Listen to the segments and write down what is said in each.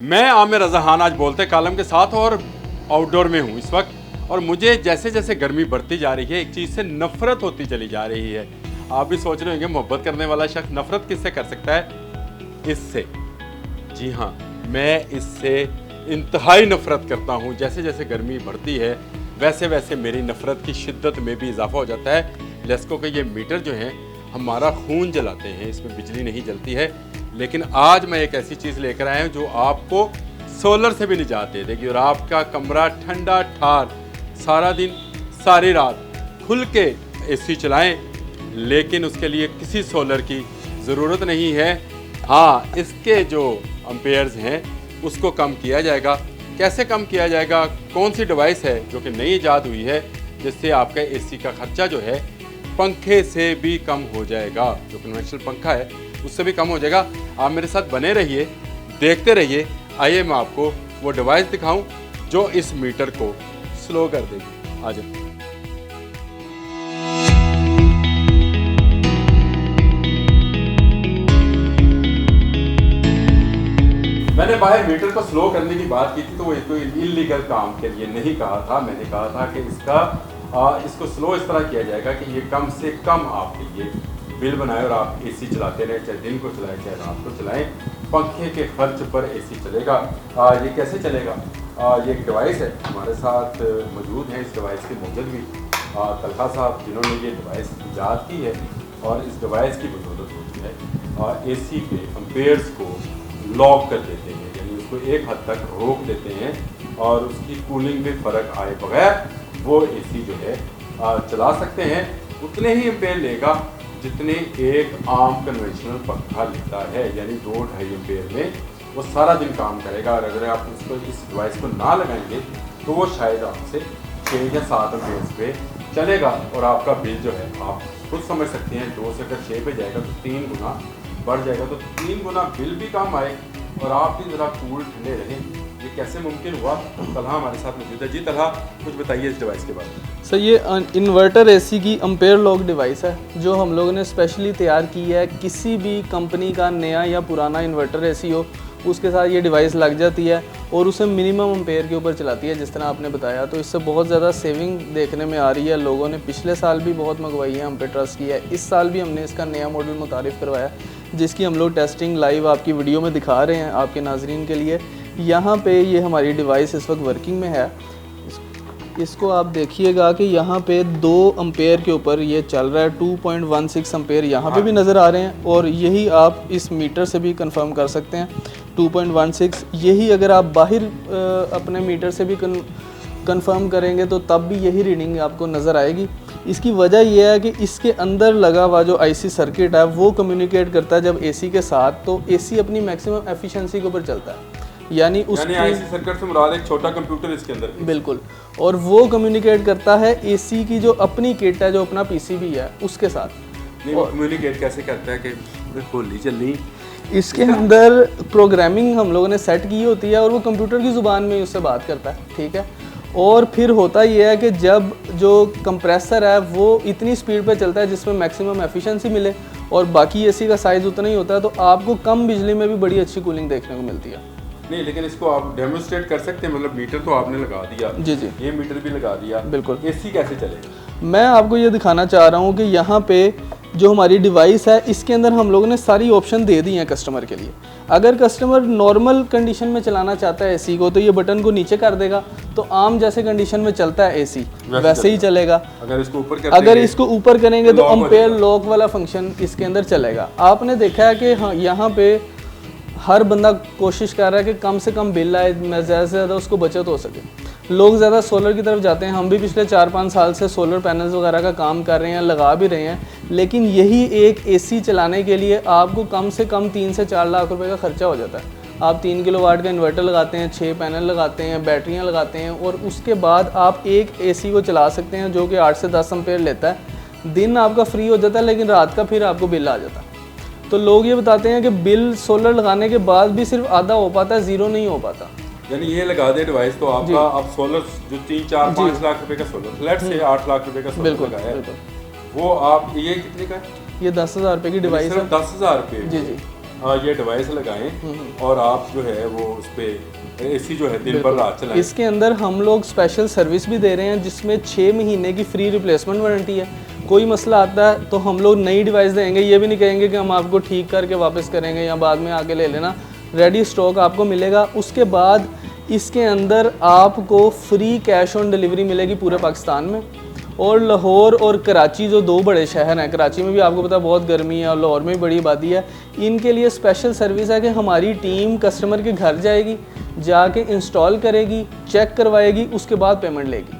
मैं आमिर रज़ा खान आज बोलते कालम के साथ और आउटडोर में हूँ इस वक्त। और मुझे जैसे जैसे गर्मी बढ़ती जा रही है एक चीज़ से नफ़रत होती चली जा रही है। आप भी सोच रहे होंगे मोहब्बत करने वाला शख्स नफ़रत किससे कर सकता है? इससे। जी हाँ, मैं इससे इंतहाई नफ़रत करता हूँ। जैसे जैसे गर्मी बढ़ती है वैसे वैसे मेरी नफ़रत की शिद्दत में भी इजाफा हो जाता है। लेस्को के ये मीटर जो हैं हमारा खून जलाते हैं, इसमें बिजली नहीं जलती है। लेकिन आज मैं एक ऐसी चीज़ लेकर आया हूँ जो आपको सोलर से भी निजात दे देगी और आपका कमरा ठंडा ठार सारा दिन सारी रात खुल के एसी चलाएं, लेकिन उसके लिए किसी सोलर की ज़रूरत नहीं है। हाँ, इसके जो एम्पेयर्स हैं उसको कम किया जाएगा। कैसे कम किया जाएगा? कौन सी डिवाइस है जो कि नई ईजाद हुई है जिससे आपका एसी का खर्चा जो है पंखे से भी कम हो जाएगा। जो कन्वेंशनल पंखा है उससे भी कम हो जाएगा। आप मेरे साथ बने रहिए, देखते रहिए। आइए मैं आपको वो डिवाइस दिखाऊं जो इस मीटर को स्लो कर देगी। आ जाओ। मैंने बाहर मीटर को स्लो करने की बात की थी तो वो कोई इलीगल काम के लिए नहीं कहा था। मैंने कहा था कि इसको स्लो इस तरह किया जाएगा कि ये कम से कम आपके लिए बिल बनाए और आप एसी चलाते रहें, चाहे दिन को चलाएं चाहे रात को चलाएं। पंखे के खर्च पर एसी चलेगा। ये कैसे चलेगा? ये एक डिवाइस है हमारे साथ मौजूद है। इस डिवाइस के मौजूद भी तलहा साहब जिन्होंने ये डिवाइस ईजाद की है और इस डिवाइस की बदौलत होती है एसी के एम्पेयर्स को लॉक कर देते हैं, यानी उसको एक हद तक रोक देते हैं और उसकी कूलिंग में फ़र्क आए बगैर वो एसी जो है चला सकते हैं। उतने ही एम्पेयर लेगा जितने एक आम कन्वेंशनल पंखा लेता है, यानी 2-2.5 एम्पेयर में वो सारा दिन काम करेगा। और अगर आप उसको इस डिवाइस को ना लगाएंगे तो वो शायद आपसे 6 या 7 एम्पेयर पे चलेगा और आपका बिल जो है आप खुद समझ सकते हैं। 2 से अगर 6 पे जाएगा तो 3 गुना बढ़ जाएगा, तो 3 गुना बिल भी कम आए और आप भी ज़रा कूल ठंडे रहें। ये कैसे मुमकिन हुआ? तलहा हमारे साथ मौजूद है। जी तलहा, कुछ बताइए इस डिवाइस के बारे में। सर, ये इन्वर्टर एसी की एम्पेयर लॉक डिवाइस है जो हम लोगों ने स्पेशली तैयार की है। किसी भी कंपनी का नया या पुराना इन्वर्टर एसी हो उसके साथ ये डिवाइस लग जाती है और उसे मिनिमम एम्पेयर के ऊपर चलाती है, जिस तरह आपने बताया। तो इससे बहुत ज़्यादा सेविंग देखने में आ रही है। लोगों ने पिछले साल भी बहुत मंगवाई है, हम पे ट्रस्ट किया है। इस साल भी हमने इसका नया मॉडल मुतारिफ़ करवाया जिसकी हम लोग टेस्टिंग लाइव आपकी वीडियो में दिखा रहे हैं आपके नाजरीन के लिए। यहाँ पे ये हमारी डिवाइस इस वक्त वर्किंग में है। इसको आप देखिएगा कि यहाँ पे 2 एम्पेयर के ऊपर ये चल रहा है। 2.16 एम्पेयर यहाँ पे भी नज़र आ रहे हैं और यही आप इस मीटर से भी कंफर्म कर सकते हैं 2.16। यही अगर आप बाहर अपने मीटर से भी कंफर्म करेंगे तो तब भी यही रीडिंग आपको नज़र आएगी। इसकी वजह यह है कि इसके अंदर लगा हुआ जो आईसी सर्किट है वो कम्युनिकेट करता है जब एसी के साथ, तो एसी अपनी मैक्सिमम एफिशिएंसी के ऊपर चलता है। यानी आईसी सर्किट से मुराद एक छोटा कंप्यूटर इसके अंदर। बिल्कुल। और वो कम्युनिकेट करता है एसी की जो अपनी किट है, जो अपना पीसीबी है उसके साथ। नहीं, वो कम्युनिकेट कैसे करता है कि होली चल रही? इसके अंदर प्रोग्रामिंग हम लोगों ने सेट की होती है और वो कंप्यूटर की ज़ुबान में उससे बात करता है, ठीक है। और फिर होता यह है कि जब जो कंप्रेसर है वो इतनी स्पीड पे चलता है जिसमें मैक्सिमम एफिशिएंसी मिले और बाकी एसी का साइज़ उतना ही होता है, तो आपको कम बिजली में भी बड़ी अच्छी कूलिंग देखने को मिलती है। नहीं, लेकिन इसको आप डेमोन्स्ट्रेट कर सकते हैं? मतलब मीटर तो आपने लगा दिया। जी, ये मीटर भी लगा दिया। बिल्कुल। एसी कैसे चलेगा? मैं आपको ये दिखाना चाह रहा हूँ कि यहाँ पे जो हमारी डिवाइस है इसके अंदर हम लोगों ने सारी ऑप्शन दे दी हैं कस्टमर के लिए। अगर कस्टमर नॉर्मल कंडीशन में चलाना चाहता है एसी को तो ये बटन को नीचे कर देगा, तो आम जैसे कंडीशन में चलता है एसी वैसे ही चलेगा। अगर इसको ऊपर करेंगे तो एम्पेयर लॉक वाला फंक्शन इसके अंदर चलेगा। आपने देखा है कि हाँ, यहाँ पे हर बंदा कोशिश कर रहा है कि कम से कम बिल आए, ज़्यादा से ज़्यादा उसको बचत हो सके। लोग ज़्यादा सोलर की तरफ जाते हैं। हम भी पिछले 4-5 साल से सोलर पैनल्स वगैरह का काम कर रहे हैं, लगा भी रहे हैं। लेकिन यही एक एसी चलाने के लिए आपको कम से कम 3 से 4 लाख रुपए का खर्चा हो जाता है। आप 3 किलोवाट का इन्वर्टर लगाते हैं, 6 पैनल लगाते हैं, बैटरियाँ लगाते हैं और उसके बाद आप एक एसी को चला सकते हैं जो कि 8 से 10 एम्पेयर लेता है। दिन आपका फ्री हो जाता है लेकिन रात का फिर आपको बिल आ जाता है। तो लोग ये बताते हैं कि बिल सोलर लगाने के बाद भी सिर्फ आधा हो पाता है, 0 नहीं हो पाता। यानी ये लगा दे डिवाइस तो आपका अब सोलर जो 3-4-5 लाख रुपए का सोलर, फ्लैट से 8 लाख रुपए का सोलर लगाया है, वो आप ये कितने का है? ये 10,000 रुपये की डिवाइस है। 10,000 रुपये? जी। ये डिवाइस लगाएं और आप जो है वो उस पर एसी जो है दिन भर रात चलाएं। इसके अंदर हम लोग स्पेशल सर्विस भी दे रहे हैं जिसमें 6 महीने की फ्री रिप्लेसमेंट वारंटी है। कोई मसला आता है तो हम लोग नई डिवाइस देंगे, ये भी नहीं कहेंगे कि हम आपको ठीक करके वापस करेंगे या बाद में आके ले लेना। रेडी स्टॉक आपको मिलेगा। उसके बाद इसके अंदर आपको फ्री कैश ऑन डिलीवरी मिलेगी पूरे पाकिस्तान में। और लाहौर और कराची जो 2 बड़े शहर हैं, कराची में भी आपको पता है बहुत गर्मी है और लाहौर में भी बड़ी आबादी है, इनके लिए स्पेशल सर्विस है कि हमारी टीम कस्टमर के घर जाएगी, जाके इंस्टॉल करेगी, चेक करवाएगी, उसके बाद पेमेंट लेगी।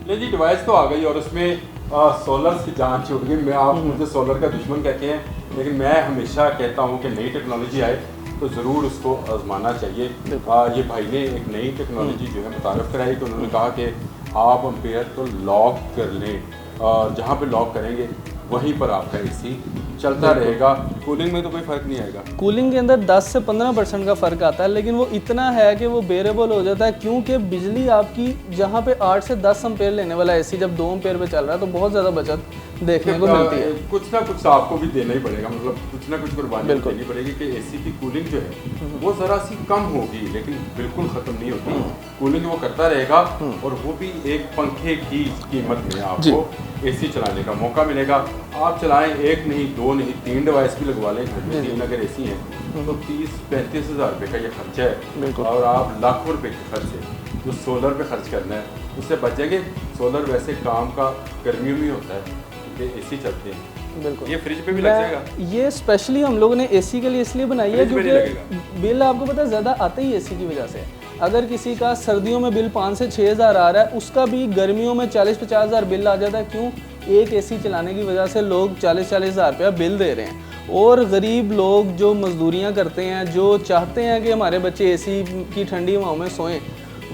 ले जी डिवाइस तो आ गई और उसमें सोलर की जान छूट गई। मैं आप मुझे सोलर का दुश्मन कहते हैं, लेकिन मैं हमेशा कहता हूँ कि नई टेक्नोलॉजी आए तो ज़रूर उसको आजमाना चाहिए। ये भाई ने एक नई टेक्नोलॉजी जो है मुतारफ़ कराई कि उन्होंने कहा कि आप एम्पेयर को लॉक कर लें, जहाँ पे लॉक करेंगे वहीं पर आपका एसी चलता रहेगा। कूलिंग में तो कोई फ़र्क नहीं आएगा। कूलिंग के अंदर 10 से 15% का फ़र्क आता है, लेकिन वो इतना है कि वो बेरेबल हो जाता है क्योंकि बिजली आपकी जहाँ पे 8 से 10 एम्पेयर लेने वाला एसी जब 2 एम्पेयर पे चल रहा है तो बहुत ज़्यादा बचत देखने को मिलती है। कुछ ना कुछ आपको भी देना ही पड़ेगा, मतलब कुछ ना कुछ कुर्बानी देनी पड़ेगी कि एसी की कूलिंग जो है वो ज़रा सी कम होगी, लेकिन बिल्कुल ख़त्म नहीं होती। कूलिंग वो करता रहेगा और वो भी एक पंखे की कीमत में आपको एसी चलाने का मौका मिलेगा। आप चलाएं, 1 नहीं 2 नहीं 3 डिवाइस भी लगवा लें घर में, 3 अगर एसी हैं तो 30-35 हज़ार रुपये का ये खर्चा है और आप लाखों रुपए के खर्च है जो सोलर पे खर्च करना है उससे बचेंगे। सोलर वैसे काम का गर्मियों में होता है क्योंकि एसी चलते हैं। बिल्कुल, ये फ्रिज पे भी लग जाएगा। ये स्पेशली हम लोगों ने एसी के लिए इसलिए बनाई है क्योंकि बिल आपको पता है ज़्यादा आता ही एसी की वजह से। अगर किसी का सर्दियों में बिल 5 से 6 हज़ार आ रहा है, उसका भी गर्मियों में 40-50 हज़ार बिल आ जाता है। क्यों? एक एसी चलाने की वजह से लोग 40-40 हज़ार रुपया बिल दे रहे हैं। और गरीब लोग जो मजदूरियां करते हैं, जो चाहते हैं कि हमारे बच्चे एसी की ठंडी हवाओं में सोएं,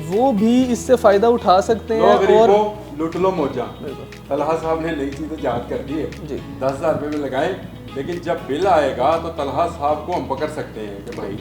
वो भी इससे फ़ायदा उठा सकते हैं। और लुट लो मौजा। तलहा साहब ने नई चीज़ याद कर दी है जी। 10 हज़ार रुपये में लगाएं, लेकिन जब बिल आएगा तो तलहा साहब को हम पकड़ सकते हैं कि भाई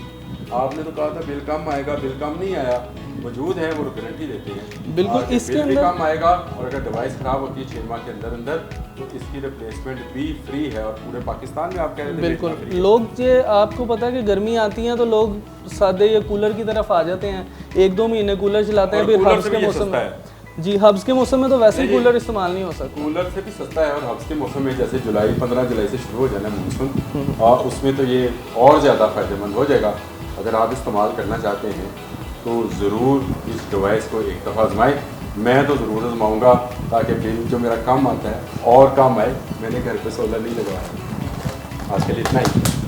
आपने तो कहा था बिल कम आएगा, बिल कम नहीं आया। मौजूद है, वो गारंटी देते हैं बिल्कुल। इसके बिल भी कम आएगा और अगर डिवाइस ख़राब होती है 6 माह के अंदर अंदर तो इसकी रिप्लेसमेंट भी फ्री है। और पूरे पाकिस्तान में आप कह रहे थे बिल्कुल। लोग जो आपको पता है कि गर्मी आती है तो लोग सादे या कूलर की तरफ आ जाते हैं, 1-2 महीने कूलर चलाते हैं, फिर हब्स के मौसम में जी हब्स के मौसम में तो वैसे ही कूलर इस्तेमाल नहीं हो सकता। कूलर से भी सस्ता है और हब्स के मौसम में जैसे 15 जुलाई से शुरू हो जाना है मानसून, और उसमें तो ये और ज़्यादा फ़ायदेमंद हो जाएगा। अगर आप इस्तेमाल करना चाहते हैं तो ज़रूर इस डिवाइस को एक दफ़ा आजमाएं। मैं तो ज़रूर आजमाऊँगा ताकि बिल जो मेरा कम आता है और कम आए। मैंने घर पे सोलर नहीं लगवाया। आज के लिए इतना ही।